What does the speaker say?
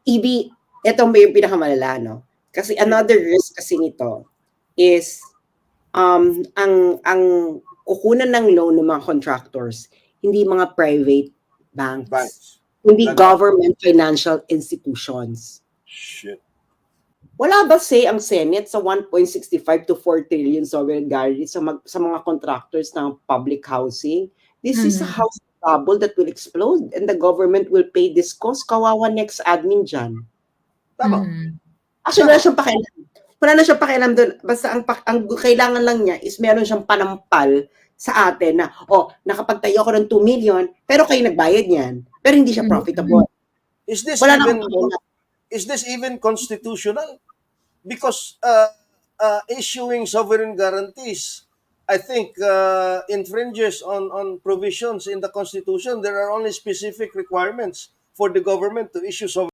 ito may yung pinakamalala, no? Kasi another risk kasi nito is ang kukunan ng loan ng mga contractors, hindi mga private banks, hindi government financial institutions. Shit. Wala ba say ang Senate sa 1.65 to 4 trillion sovereign guarantee sa mga contractors ng public housing? This is a house bubble that will explode and the government will pay this cost. Kawawa next admin dyan. Tama. Actually, wala siyang pakialam. Wala na siyang pakialam doon. Basta ang kailangan lang niya is meron siyang panampal sa atin na, nakapagtayo ako ng 2 million, pero kayo nagbayad niyan. Pero hindi siya profitable. Is this Wala even constitutional? Because issuing sovereign guarantees, I think, infringes on provisions in the Constitution. There are only specific requirements for the government to issue sovereign